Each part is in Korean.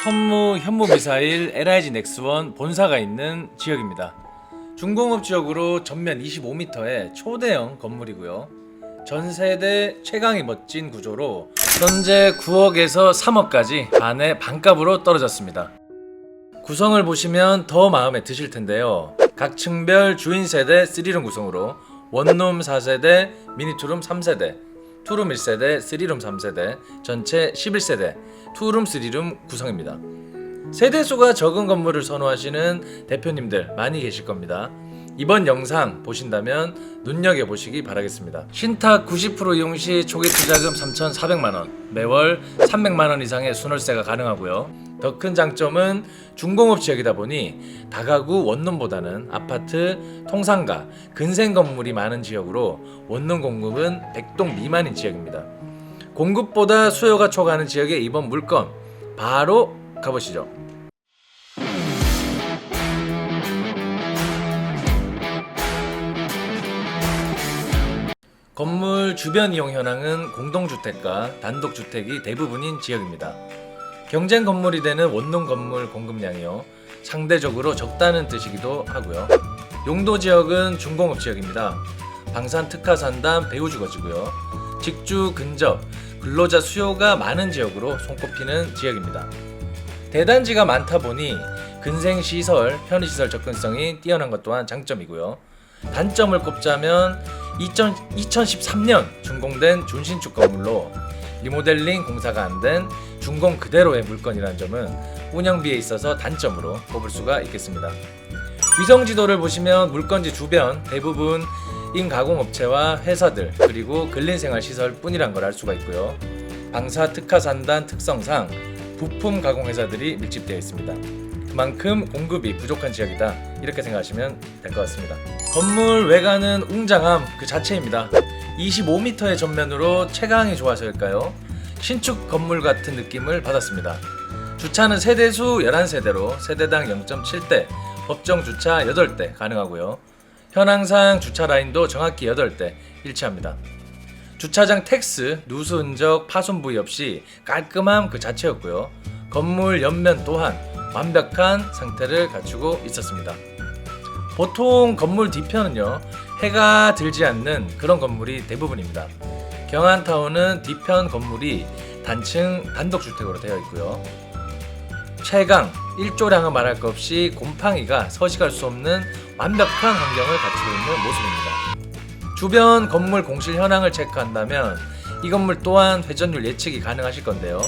천무 현무미사일 LIG 넥스원 본사가 있는 지역입니다. 중공업 지역으로 전면 25m의 초대형 건물이고요. 전세대 최강이 멋진 구조로 현재 9억에서 3억까지 반의 반값으로 떨어졌습니다. 구성을 보시면 더 마음에 드실 텐데요. 각 층별 주인 세대 3룸 구성으로 원룸 4세대, 미니투룸 3세대, 투룸 1세대, 3룸 3세대, 전체 11세대, 투룸 3룸 구성입니다. 세대수가 적은 건물을 선호하시는 대표님들 많이 계실 겁니다. 이번 영상 보신다면 눈여겨보시기 바라겠습니다. 신탁 90% 이용 시 초기 투자금 3,400만원, 매월 300만원 이상의 순월세가 가능하고요. 더 큰 장점은 중공업 지역이다 보니 다가구 원룸보다는 아파트, 통상가, 근생 건물이 많은 지역으로 원룸 공급은 100동 미만인 지역입니다. 공급보다 수요가 초과하는 지역의 이번 물건 바로 가보시죠. 건물 주변 이용 현황은 공동주택과 단독주택이 대부분인 지역입니다. 경쟁 건물이 되는 원룸 건물 공급량이요, 상대적으로 적다는 뜻이기도 하고요. 용도 지역은 중공업 지역입니다. 방산 특화 산단 배우주거지고요. 직주 근접 근로자 수요가 많은 지역으로 손꼽히는 지역입니다. 대단지가 많다 보니 근생 시설, 편의시설 접근성이 뛰어난 것 또한 장점이고요. 단점을 꼽자면 2013년 준공된 준신축 건물로 리모델링 공사가 안 된 준공 그대로의 물건이라는 점은 운영비에 있어서 단점으로 꼽을 수가 있겠습니다. 위성지도를 보시면 물건지 주변 대부분 인가공업체와 회사들 그리고 근린생활시설 뿐이란 걸 알 수가 있고요. 방사 특화산단 특성상 부품 가공회사들이 밀집되어 있습니다. 그만큼 공급이 부족한 지역이다, 이렇게 생각하시면 될 것 같습니다. 건물 외관은 웅장함 그 자체입니다. 25m의 전면으로 채광이 좋아서일까요? 신축 건물 같은 느낌을 받았습니다. 주차는 세대수 11세대로 세대당 0.7대, 법정 주차 8대 가능하고요. 현황상 주차 라인도 정확히 8대 일치합니다. 주차장 텍스, 누수 흔적, 파손 부위 없이 깔끔함 그 자체였고요. 건물 옆면 또한 완벽한 상태를 갖추고 있었습니다. 보통 건물 뒤편은요, 해가 들지 않는 그런 건물이 대부분입니다. 경안타운은 뒤편 건물이 단층 단독주택으로 되어 있고요. 채광, 일조량은 말할 것 없이 곰팡이가 서식할 수 없는 완벽한 환경을 갖추고 있는 모습입니다. 주변 건물 공실 현황을 체크한다면 이 건물 또한 회전율 예측이 가능하실 건데요.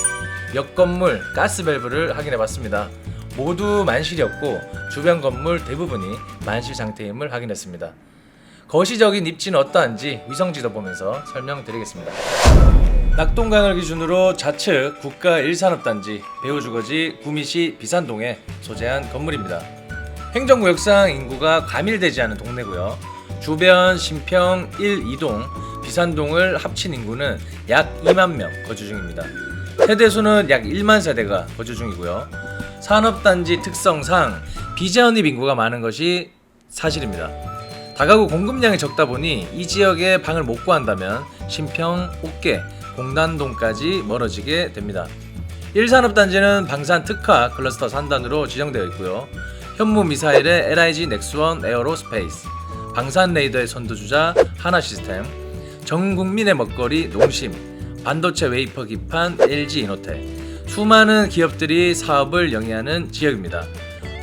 옆 건물 가스밸브를 확인해 봤습니다. 모두 만실이었고 주변 건물 대부분이 만실 상태임을 확인했습니다. 거시적인 입지는 어떠한지 위성지도 보면서 설명드리겠습니다. 낙동강을 기준으로 좌측 국가 1산업단지 배우주거지 구미시 비산동에 소재한 건물입니다. 행정구역상 인구가 과밀되지 않은 동네고요. 주변 신평 1, 2동, 비산동을 합친 인구는 약 2만 명 거주 중입니다. 세대수는 약 1만 세대가 거주 중이고요. 산업단지 특성상 비재헌입 인구가 많은 것이 사실입니다. 다가구 공급량이 적다 보니 이 지역에 방을 못 구한다면 신평, 옥계, 공단동까지 멀어지게 됩니다. 1산업단지는 방산 특화 클러스터 산단으로 지정되어 있고요. 현무미사일의 LIG 넥스원 에어로스페이스, 방산 레이더의 선두주자 하나시스템, 전 국민의 먹거리 농심, 반도체 웨이퍼 기판 LG 이노텍, 수많은 기업들이 사업을 영위하는 지역입니다.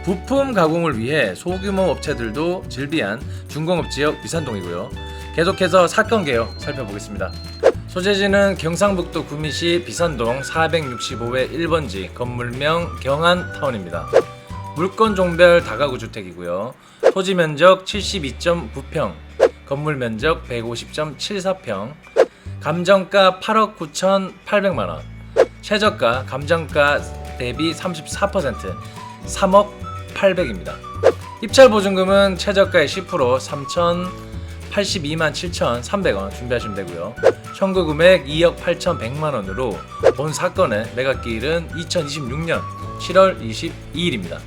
부품 가공을 위해 소규모 업체들도 즐비한 중공업 지역 비산동이고요. 계속해서 사건 개요 살펴보겠습니다. 소재지는 경상북도 구미시 비산동 465회 1번지 건물명 경안타운입니다. 물건 종별 다가구 주택이고요. 토지 면적 72.9평, 건물 면적 150.74평, 감정가 8억 9,800만원, 최저가 감정가 대비 34%, 3억 800입니다. 입찰 보증금은 최저가의 10% 3,082만 7,300원 준비하시면 되고요. 청구 금액 2억 8,100만원으로 본 사건의 매각기일은 2026년 7월 22일입니다.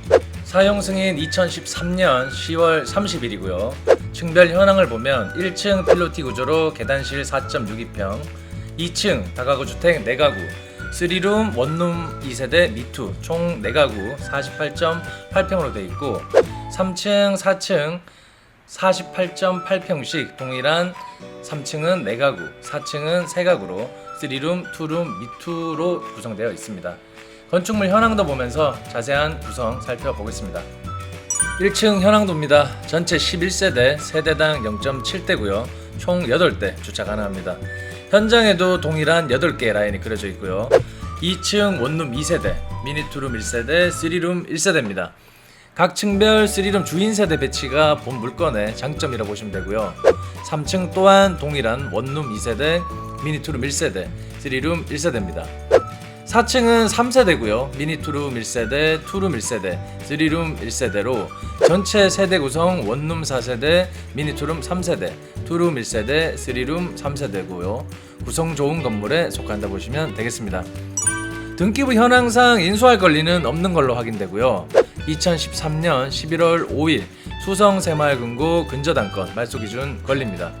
사용 승인 2013년 10월 30일이고요. 층별 현황을 보면 1층 필로티 구조로 계단실 4.62평, 2층 다가구 주택 4가구, 3룸, 원룸 2세대 미투 총 4가구 48.8평으로 되어 있고 3층, 4층 48.8평씩 동일한 3층은 4가구, 4층은 3가구로 3룸, 2룸, 미투로 구성되어 있습니다. 건축물 현황도 보면서 자세한 구성 살펴보겠습니다. 1층 현황도입니다. 전체 11세대, 세대당 0.7대고요. 총 8대 주차 가능합니다. 현장에도 동일한 8개의 라인이 그려져 있고요. 2층 원룸 2세대, 미니 투룸 1세대, 3룸 1세대입니다. 각 층별 3룸 주인 세대 배치가 본 물건의 장점이라고 보시면 되고요. 3층 또한 동일한 원룸 2세대, 미니 투룸 1세대, 3룸 1세대입니다. 4층은 3세대고요. 미니 투룸 1세대, 투룸 1세대, 3룸 1세대로 전체 세대 구성 원룸 4세대, 미니 투룸 3세대, 투룸 1세대, 3룸 3세대고요. 구성 좋은 건물에 속한다 보시면 되겠습니다. 등기부 현황상 인수할 권리는 없는 걸로 확인되고요. 2013년 11월 5일 수성 새마을금고 근저당권 말소기준 권리입니다.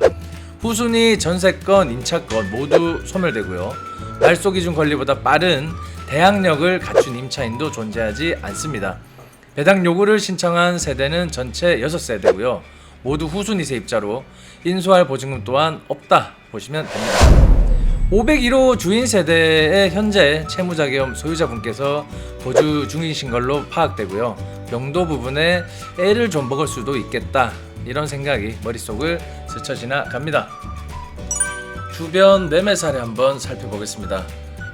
후순위 전세권, 임차권 모두 소멸되고요. 말소기준 권리보다 빠른 대항력을 갖춘 임차인도 존재하지 않습니다. 배당 요구를 신청한 세대는 전체 6세대고요. 모두 후순위 세입자로 인수할 보증금 또한 없다 보시면 됩니다. 501호 주인 세대의 현재 채무자 겸 소유자분께서 거주 중이신 걸로 파악되고요. 용도 부분에 애를 좀 먹을 수도 있겠다 이런 생각이 머릿속을 스쳐 지나갑니다. 주변 매매 사례 한번 살펴보겠습니다.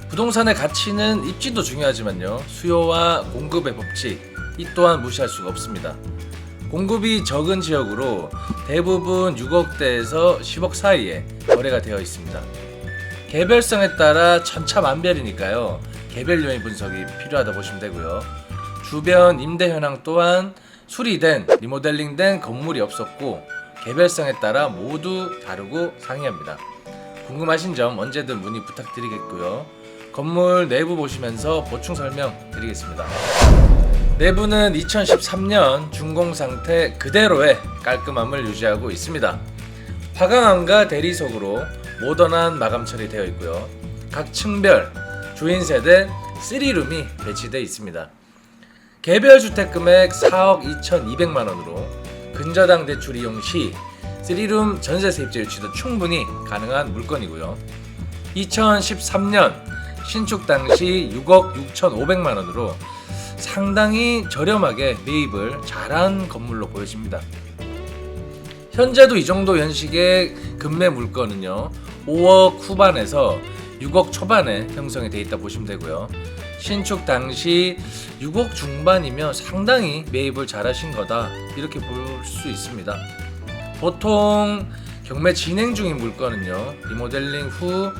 부동산의 가치는 입지도 중요하지만요. 수요와 공급의 법칙 이 또한 무시할 수가 없습니다. 공급이 적은 지역으로 대부분 6억대에서 10억 사이에 거래가 되어 있습니다. 개별성에 따라 천차만별이니까요. 개별 요인 분석이 필요하다 보시면 되고요. 주변 임대 현황 또한 수리된 리모델링된 건물이 없었고 개별성에 따라 모두 다르고 상이합니다. 궁금하신 점 언제든 문의 부탁드리겠고요. 건물 내부 보시면서 보충 설명 드리겠습니다. 내부는 2013년 준공 상태 그대로의 깔끔함을 유지하고 있습니다. 화강암과 대리석으로 모던한 마감 처리되어 있고요. 각 층별 주인 세대 3룸이 배치되어 있습니다. 개별 주택 금액 4억 2,200만원으로 근저당 대출 이용 시 3룸 전세 세입자 유치도 충분히 가능한 물건이고요. 2013년 신축 당시 6억 6,500만원으로 상당히 저렴하게 매입을 잘한 건물로 보여집니다. 현재도 이 정도 연식의 금매 물건은요 5억 후반에서 6억 초반에 형성이 되어 있다 보시면 되고요. 신축 당시 6억 중반이면 상당히 매입을 잘하신 거다 이렇게 볼 수 있습니다. 보통 경매 진행 중인 물건은요 리모델링 후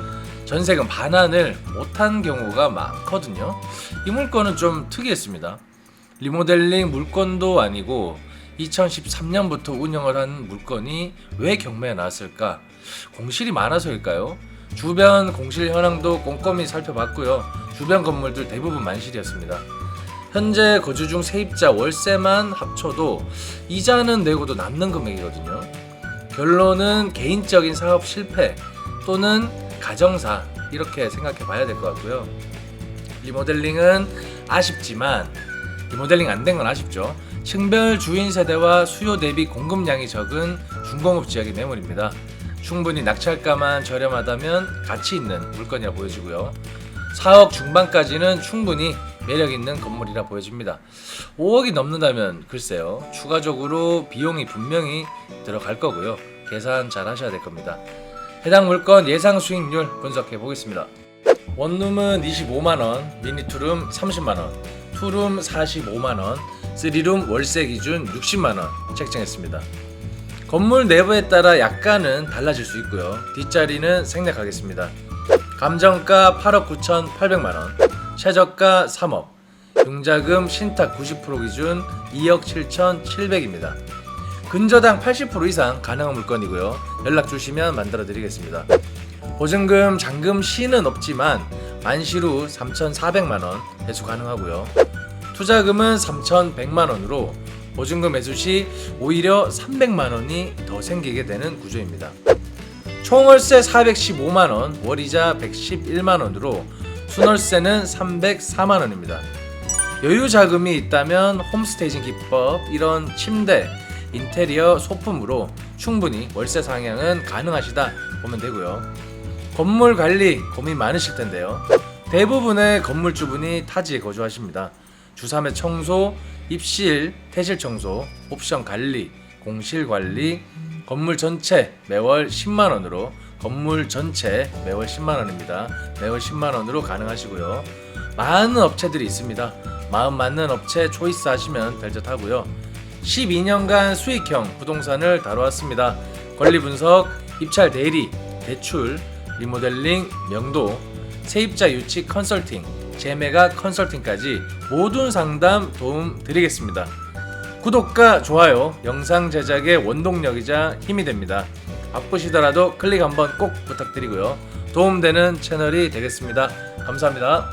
전세금 반환을 못한 경우가 많거든요. 이 물건은 좀 특이했습니다. 리모델링 물건도 아니고 2013년부터 운영을 한 물건이 왜 경매에 나왔을까? 공실이 많아서일까요? 주변 공실 현황도 꼼꼼히 살펴봤고요. 주변 건물들 대부분 만실이었습니다. 현재 거주 중 세입자 월세만 합쳐도 이자는 내고도 남는 금액이거든요. 결론은 개인적인 사업 실패 또는 가정사 이렇게 생각해 봐야 될 것 같고요. 리모델링은 아쉽지만 리모델링 안 된 건 아쉽죠. 층별 주인 세대와 수요 대비 공급량이 적은 중공업 지역의 매물입니다. 충분히 낙찰가만 저렴하다면 가치 있는 물건이라 보여지고요. 4억 중반까지는 충분히 매력 있는 건물이라 보여집니다. 5억이 넘는다면 글쎄요. 추가적으로 비용이 분명히 들어갈 거고요. 계산 잘 하셔야 될 겁니다. 해당 물건 예상 수익률 분석해 보겠습니다. 원룸은 25만원, 미니 투룸 30만원, 투룸 45만원, 3룸 월세 기준 60만원 책정했습니다. 건물 내부에 따라 약간은 달라질 수 있고요. 뒷자리는 생략하겠습니다. 감정가 8억 9,800만원, 최저가 3억, 융자금 신탁 90% 기준 2억 7,700입니다. 근저당 80% 이상 가능한 물건이고요. 연락 주시면 만들어 드리겠습니다. 보증금, 잔금 시는 없지만 만시 후 3,400만원 회수 가능하고요. 투자금은 3,100만원으로 보증금 회수 시 오히려 300만원이 더 생기게 되는 구조입니다. 총월세 415만원, 월이자 111만원으로 순월세는 304만원입니다. 여유 자금이 있다면 홈스테이징 기법, 이런 침대, 인테리어, 소품으로 충분히 월세 상향은 가능하시다 보면 되고요. 건물 관리 고민 많으실 텐데요. 대부분의 건물주분이 타지에 거주하십니다. 주삼의 청소, 입실, 퇴실 청소, 옵션 관리, 공실 관리, 건물 전체 매월 10만원으로, 건물 전체 매월 10만원입니다. 매월 10만원으로 가능하시고요. 많은 업체들이 있습니다. 마음 맞는 업체 초이스 하시면 될 듯 하고요. 12년간 수익형 부동산을 다뤄왔습니다. 권리 분석, 입찰 대리, 대출, 리모델링, 명도, 세입자 유치 컨설팅, 재매각 컨설팅까지 모든 상담 도움 드리겠습니다. 구독과 좋아요, 영상 제작의 원동력이자 힘이 됩니다. 바쁘시더라도 클릭 한번 꼭 부탁드리고요. 도움되는 채널이 되겠습니다. 감사합니다.